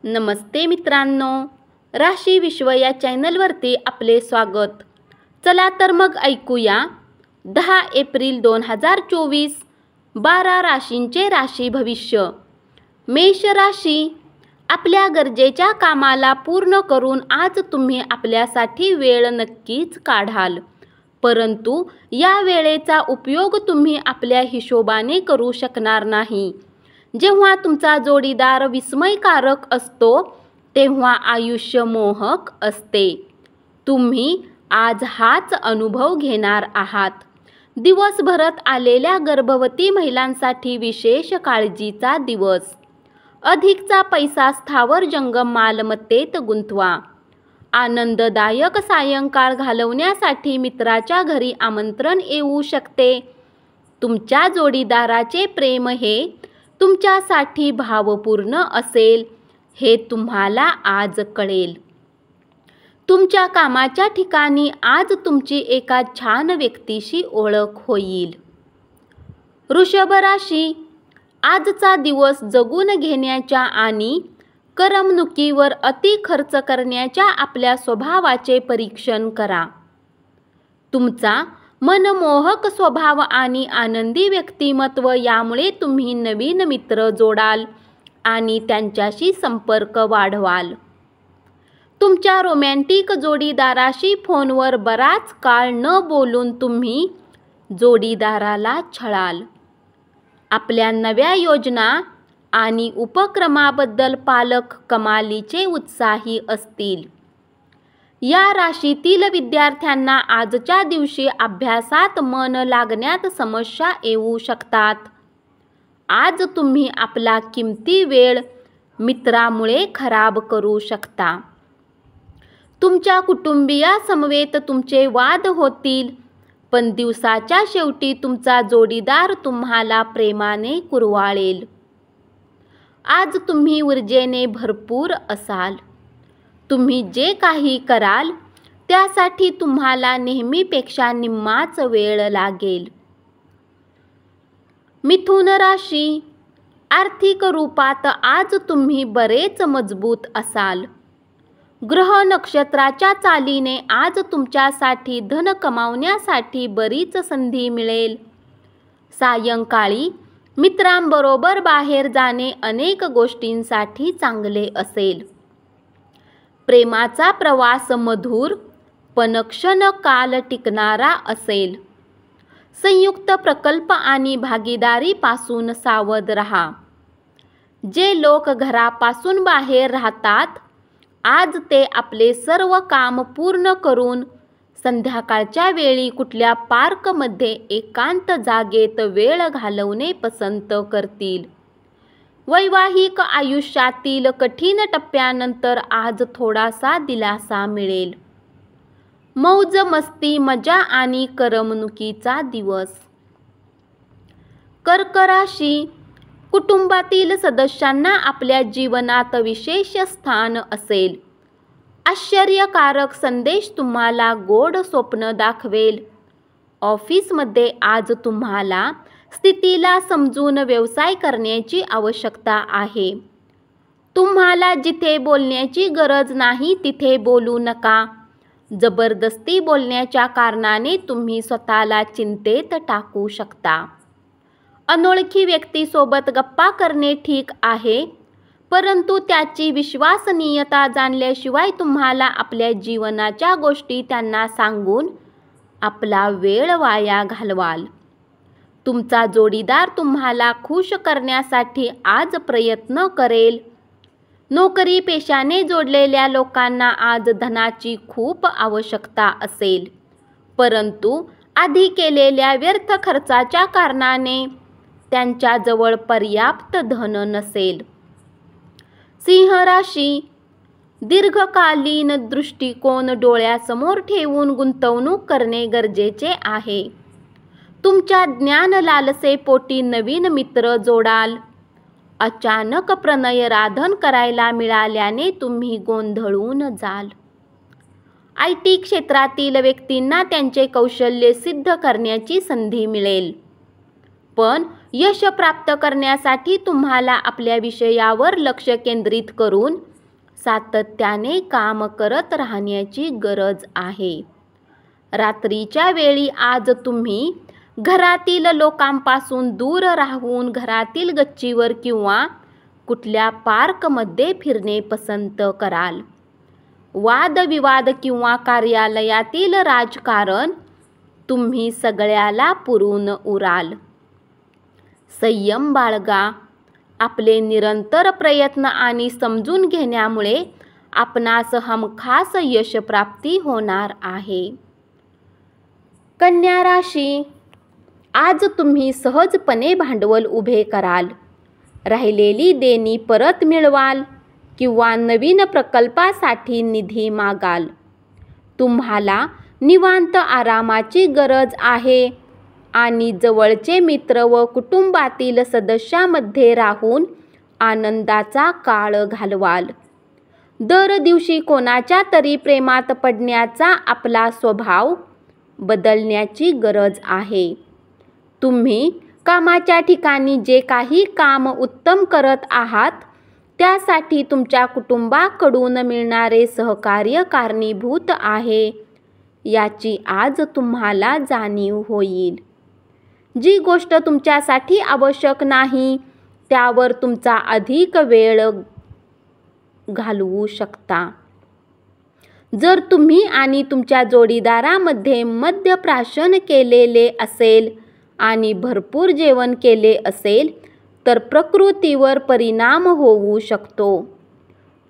नमस्ते मित्रांनो, राशी विश्व या चॅनलवरती आपले स्वागत। चला तर मग ऐकूया 10 एप्रिल 2024 12 राशींचे राशी भविष्य। मेष राशी, आपल्या गरजेच्या कामाला पूर्ण करून आज तुम्ही आपल्यासाठी वेळ नक्कीच काढाल, परंतु या वेळेचा उपयोग तुम्ही आपल्या हिशोबाने करू शकणार नाही। जेव्हा तुमचा जोडीदार विस्मयकारक असतो तेव्हा आयुष्य मोहक असते। तुम्ही आज हाच अनुभव घेणार आहात। दिवसभरात आलेल्या गर्भवती महिलांसाठी विशेष काळजीचा दिवस। अधिकचा पैसा स्थावर जंगम मालमत्तेत गुंतवा। आनंददायक सायंकाळ घालवण्यासाठी मित्राच्या घरी आमंत्रण येऊ शकते। तुमच्या जोडीदाराचे प्रेम हे तुमच्यासाठी भावपूर्ण असेल हे तुम्हाला आज कळेल। तुमच्या कामाच्या ठिकाणी आज तुमची एका छान व्यक्तीशी ओळख होईल। वृषभ राशी, आजचा दिवस जगून घेण्याच्या आणि करमणुकीवर अति खर्च करण्याच्या आपल्या स्वभावाचे परीक्षण करा। तुमचा मनमोहक स्वभाव आणि आनंदी व्यक्तिमत्व यामुळे तुम्ही नवीन मित्र जोडाल आणि त्यांच्याशी संपर्क वाढवाल। तुमच्या रोमॅन्टिक जोडीदाराशी फोनवर बराच काळ न बोलून तुम्ही जोडीदाराला छळाल। आपल्या नव्या योजना आणि उपक्रमाबद्दल पालक कमालीचे उत्साही असतील। या राशीतील विद्यार्थ्यांना आजच्या दिवशी अभ्यासात मन लागण्यात समस्या येऊ शकतात। आज तुम्ही आपला किमती वेळ मित्रामुळे खराब करू शकता। तुमच्या कुटुंबियासमवेत तुमचे वाद होतील, पण दिवसाच्या शेवटी तुमचा जोडीदार तुम्हाला प्रेमाने कुरवाळेल। आज तुम्ही ऊर्जेने भरपूर असाल। तुम्ही जे काही कराल त्यासाठी तुम्हाला नेहमीपेक्षा निम्माच वेळ लागेल। मिथुन राशी, आर्थिक रूपात आज तुम्ही बरेच मजबूत असाल। ग्रह नक्षत्राच्या चालीने आज तुमच्यासाठी धन कमावण्यासाठी बरीच संधी मिळेल। सायंकाळी मित्रांबरोबर बाहेर जाणे अनेक गोष्टींसाठी चांगले असेल। प्रेमाचा प्रवास मधुर पण क्षणकाल टिकणारा असेल। संयुक्त प्रकल्प आणि भागीदारीपासून सावध राहा। जे लोक घरापासून बाहेर राहतात आज ते आपले सर्व काम पूर्ण करून संध्याकाळच्या वेळी कुठल्या पार्कमध्ये एकांत जागेत वेळ घालवणे पसंत करतील। वैवाहिक आयुष्यातील कठीण टप्प्यानंतर आज थोडासा दिलासा मिळेल। मौज मस्ती, मजा आणि करमणुकीचा दिवस। कर्क राशी, कुटुंबातील सदस्यांना आपल्या जीवनात विशेष स्थान असेल। आश्चर्यकारक संदेश तुम्हाला गोड स्वप्न दाखवेल। ऑफिसमध्ये आज तुम्हाला स्थितीला समजून व्यवसाय करण्याची आवश्यकता आहे। तुम्हाला जिथे बोलण्याची गरज नाही तिथे बोलू नका। जबरदस्ती बोलण्याच्या कारणाने तुम्ही स्वतःला चिंतेत टाकू शकता। अनोळखी व्यक्तीसोबत गप्पा करणे ठीक आहे, परंतु त्याची विश्वसनीयता जाणल्याशिवाय तुम्हाला आपल्या जीवनाच्या गोष्टी त्यांना सांगून आपला वेळ वाया घालवाल। तुमचा जोडीदार तुम्हाला खुश करण्यासाठी आज प्रयत्न करेल। नोकरी पेशाने जोडलेल्या लोकांना आज धनाची खूप आवश्यकता असेल, परंतु आधी केलेल्या व्यर्थ खर्चाच्या कारणाने त्यांच्याजवळ पर्याप्त धन नसेल। सिंह राशी, दीर्घकालीन दृष्टिकोन डोळ्यासमोर ठेवून गुंतवणूक करणे गरजेचे आहे। तुमच्या ज्ञान लालसेपोटी नवीन मित्र जोडाल। अचानक प्रणयराधन करायला मिळाल्याने तुम्ही गोंधळून जाल। IT क्षेत्रातील व्यक्तींना त्यांचे कौशल्य सिद्ध करण्याची संधी मिळेल, पण यश प्राप्त करण्यासाठी तुम्हाला आपल्या विषयावर लक्ष केंद्रित करून सातत्याने काम करत राहण्याची गरज आहे. रात्रीच्या वेळी आज तुम्ही घरातील लोकांपासून दूर राहून घरातील गच्चीवर किंवा कुठल्या पार्कमध्ये फिरणे पसंत कराल. वादविवाद किंवा कार्यालयातील राजकारण तुम्ही सगळ्याला पुरून उराल. संयम बाळगा. आपले निरंतर प्रयत्न आणि समजून घेण्यामुळे आपणास हमखास यशप्राप्ती होणार आहे. कन्या राशी, आज तुम्ही सहजपणे भांडवल उभे कराल. राहिलेली देणी परत मिळवाल किंवा नवीन प्रकल्पासाठी निधी मागाल. तुम्हाला निवांत आरामाची गरज आहे आणि जवळचे मित्र व कुटुंबातील सदस्यांमध्ये राहून आनंदाचा काळ घालवाल. दर दिवशी कोणाच्या तरी प्रेमात पडण्याचा आपला स्वभाव बदलण्याची गरज आहे. तुम्ही कामाच्या ठिकाणी जे काही काम उत्तम करत आहात त्यासाठी तुमच्या कुटुंबाकडून मिळणारे सहकार्य कारणीभूत आहे याची आज तुम्हाला जाणीव होईल. जी गोष्ट तुमच्यासाठी आवश्यक नाही त्यावर तुमचा अधिक वेळ घालवू शकता. जर तुम्ही आणि तुमच्या जोडीदारामध्ये मद्यप्राशन केलेले असेल आणि भरपूर जेवण केले असेल तर प्रकृतीवर परिणाम होऊ शकतो.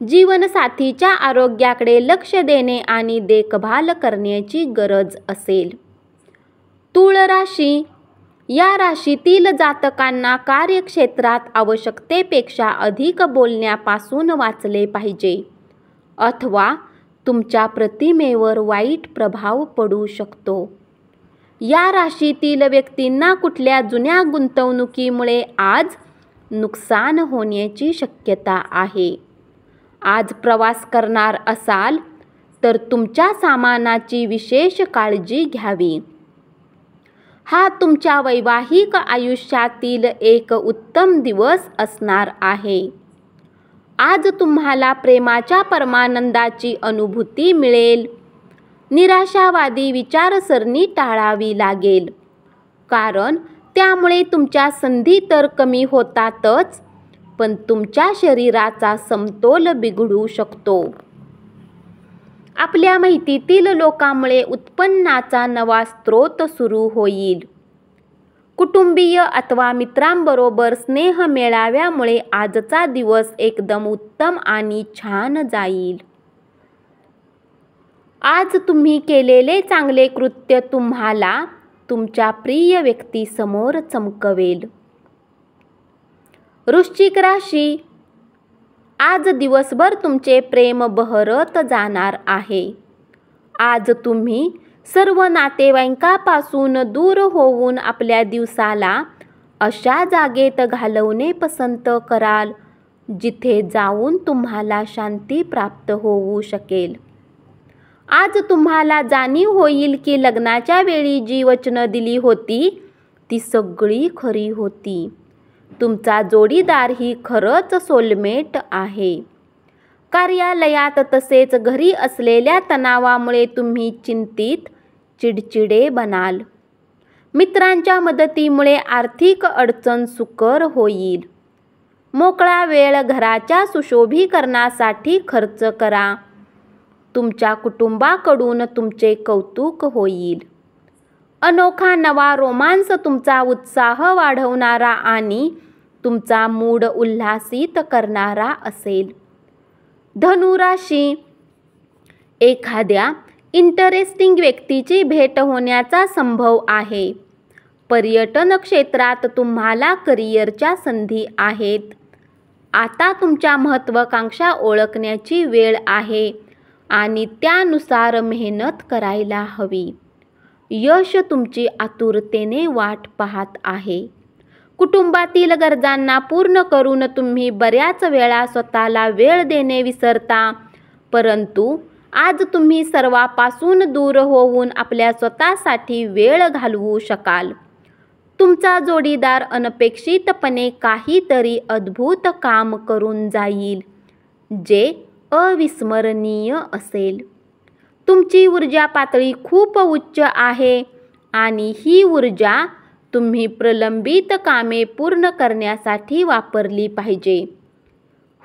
जीवनसाथीच्या आरोग्याकडे लक्ष देणे आणि देखभाल करण्याची गरज असेल. तुळ राशी, या राशीतील जातकांना कार्यक्षेत्रात आवश्यकतेपेक्षा अधिक बोलण्यापासून वाचले पाहिजे अथवा तुमच्या प्रतिमेवर वाईट प्रभाव पडू शकतो. या राशीतील व्यक्तींना कुठल्या जुन्या गुंतवणुकीमुळे आज नुकसान होण्याची शक्यता आहे. आज प्रवास करणार असाल तर तुमच्या सामानाची विशेष काळजी घ्यावी. हा तुमच्या वैवाहिक आयुष्यातील एक उत्तम दिवस असणार आहे. आज तुम्हाला प्रेमाच्या परमानंदाची अनुभूती मिळेल. निराशावादी विचारसरणी टाळावी लागेल कारण त्यामुळे तुमच्या संधी तर कमी होतातच पण तुमच्या शरीराचा समतोल बिघडू शकतो. आपल्या माहितीतील लोकांमुळे उत्पन्नाचा नवा स्रोत सुरू होईल. कुटुंबीय अथवा मित्रांबरोबर स्नेह मेळाव्यामुळे आजचा दिवस एकदम उत्तम आणि छान जाईल. आज तुम्ही केलेले चांगले कृत्य तुम्हाला तुमच्या प्रिय व्यक्तीसमोर चमकवेल. वृश्चिक राशी, आज दिवसभर तुमचे प्रेम बहरत जाणार आहे. आज तुम्ही सर्व नातेवाईकांपासून दूर होऊन आपल्या दिवसाला अशा जागेत घालवणे पसंत कराल जिथे जाऊन तुम्हाला शांती प्राप्त होऊ शकेल. आज तुम्हाला जाणीव होईल की लग्नाच्या वेळी जी वचनं दिली होती ती सगळी खरी होती. तुमचा जोडीदार ही खरंच सोलमेट आहे. कार्यालयात तसेच घरी असलेल्या तणावामुळे तुम्ही चिंतित, चिडचिडे बनाल. मित्रांच्या मदतीमुळे आर्थिक अडचण सुकर होईल. मोकळा वेळ घराच्या सुशोभीकरणासाठी खर्च करा. तुमच्या कुटुंबाकडून तुमचे कौतुक होईल. अनोखा नवा रोमांस तुमचा उत्साह वाढवणारा आणि तुमचा मूड उल्हासित करणारा असेल. धनु राशी, एखाद्या इंटरेस्टिंग व्यक्तीची भेट होण्याचा संभव आहे. पर्यटन क्षेत्रात तुम्हाला करिअरच्या संधी आहेत. आता तुमच्या महत्त्वाकांक्षा ओळखण्याची वेळ आहे आणि त्यानुसार मेहनत करायला हवी. यश तुमची आतुरतेने वाट पाहत आहे. कुटुंबातील गरजांना पूर्ण करून तुम्ही बऱ्याच वेळा स्वतःला वेळ देणे विसरता, परंतु आज तुम्ही सर्वांपासून दूर होऊन आपल्या स्वतःसाठी वेळ घालवू शकाल. तुमचा जोडीदार अनपेक्षितपणे काहीतरी अद्भुत काम करून जाईल जे अविस्मरणीय असेल. तुमची ऊर्जा पातळी खूप उच्च आहे आणि ही ऊर्जा तुम्ही प्रलंबित कामे पूर्ण करण्यासाठी वापरली पाहिजे.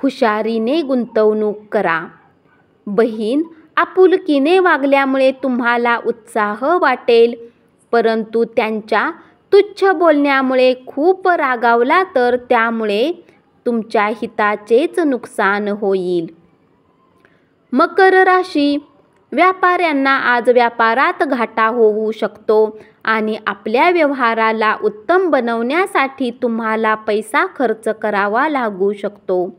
हुशारीने गुंतवणूक करा. बहीण आपुलकीने वागल्यामुळे तुम्हाला उत्साह वाटेल, परंतु त्यांच्या तुच्छ बोलण्यामुळे खूप रागावला तर त्यामुळे तुमच्या हिताचेच नुकसान होईल. मकर राशी, व्यापाऱ्यांना आज व्यापारात घाटा होऊ शकतो आणि आपल्या व्यवहाराला उत्तम बनवण्यासाठी तुम्हाला पैसा खर्च करावा लागू शकतो.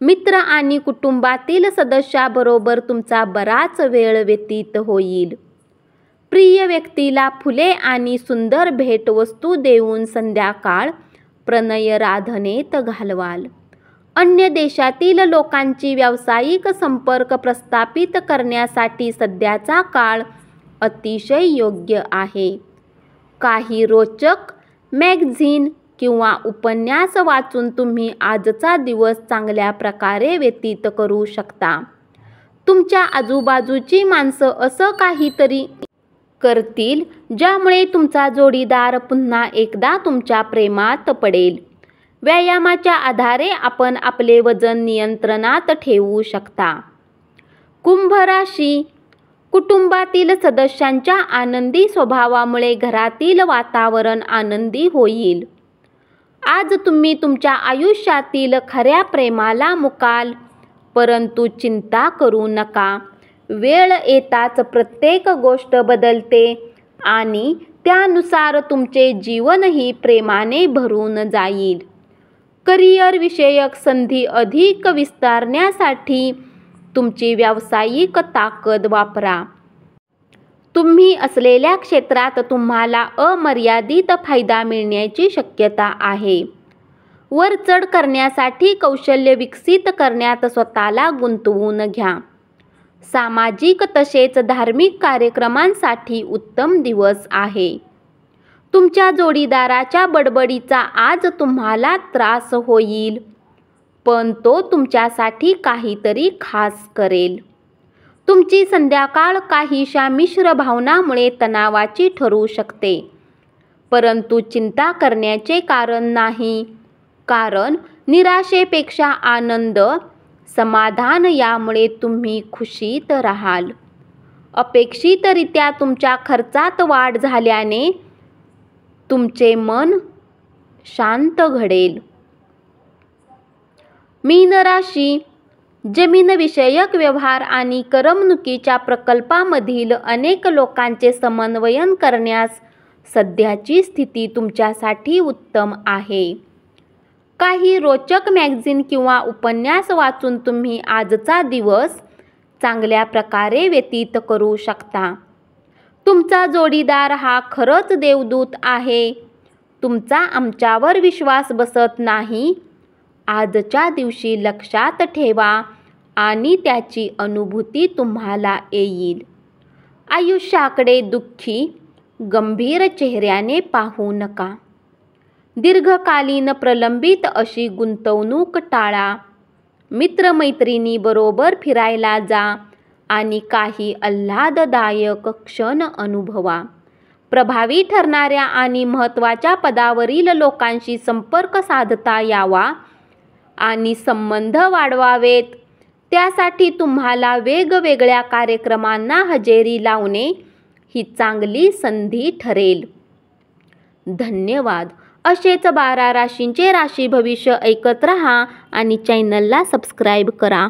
मित्र आणि कुटुंबातील सदस्याबरोबर तुमचा बराच वेळ व्यतीत होईल. प्रिय व्यक्तीला फुले आणि सुंदर भेटवस्तू देऊन संध्याकाळ प्रणयराधनेत घालवाल. अन्य देशातील लोकांची व्यावसायिक संपर्क प्रस्थापित करण्यासाठी सध्याचा काळ अतिशय योग्य आहे. काही रोचक मॅगझिन किंवा उपन्यास वाचून तुम्ही आजचा दिवस चांगल्या प्रकारे व्यतीत करू शकता. तुमच्या आजूबाजूची माणसं असं काहीतरी करतील ज्यामुळे तुमचा जोडीदार पुन्हा एकदा तुमच्या प्रेमात पडेल. व्यायामाच्या आधारे आपण आपले वजन नियंत्रणात ठेवू शकता. कुंभ राशी, कुटुंबातील सदस्यांच्या आनंदी स्वभावामुळे घरातील वातावरण आनंदी होईल. आज तुम्ही तुमच्या आयुष्यातील खऱ्या प्रेमाला मुकाल, परंतु चिंता करू नका. वेळ येताच प्रत्येक गोष्ट बदलते आणि त्यानुसार तुमचे जीवनही प्रेमाने भरून जाईल. करिअर विषयक संधी अधिक विस्तारण्यासाठी तुमची व्यावसायिक ताकद वापरा. तुम्ही असलेल्या क्षेत्रात तुम्हाला अमर्यादित फायदा मिळण्याची शक्यता आहे. वरचढ करण्यासाठी कौशल्य विकसित करण्यात स्वतःला गुंतवून घ्या. सामाजिक तसेच धार्मिक कार्यक्रमांसाठी उत्तम दिवस आहे. तुमच्या जोडीदाराच्या बडबडीचा आज तुम्हाला त्रास होईल, पण तो तुमच्यासाठी काहीतरी खास करेल. तुमची संध्याकाळ काहीशा मिश्र भावनांमुळे तणावाची ठरू शकते, परंतु चिंता करण्याचे कारण नाही, कारण निराशेपेक्षा आनंद, समाधान यामुळे तुम्ही खुशीत राहाल. अपेक्षितरित्या तुमच्या खर्चात वाढ झाल्याने तुमचे मन शांत घडेल. मीन राशी, जमीनविषयक व्यवहार आणि करमणुकीच्या प्रकल्पामधील अनेक लोकांचे समन्वयन करण्यास सध्याची स्थिती तुमच्यासाठी उत्तम आहे. काही रोचक मॅगझिन किंवा उपन्यास वाचून तुम्ही आजचा दिवस चांगल्या प्रकारे व्यतीत करू शकता. तुमचा जोडीदार हा खरंच देवदूत आहे. तुमचा आमच्यावर विश्वास बसत नाही. आजच्या दिवशी लक्षात ठेवा आणि त्याची अनुभूती तुम्हाला येईल. आयुष्याकडे दुःखी, गंभीर चेहऱ्याने पाहू नका. दीर्घकालीन प्रलंबित अशी गुंतवणूक टाळा. मित्रमैत्रिणींबरोबर फिरायला जा आणि काही आल्हाददायक क्षण अनुभवा. प्रभावी ठरणाऱ्या आणि महत्त्वाच्या पदावरील लोकांशी संपर्क साधता यावा आणि संबंध वाढवावेत. त्यासाठी तुम्हाला वेगवेगळ्या कार्यक्रमांना हजेरी लावणे ही चांगली संधी ठरेल. धन्यवाद. असेच 12 राशींचे राशी भविष्य ऐकत रहा आणि चॅनलला सबस्क्राईब करा.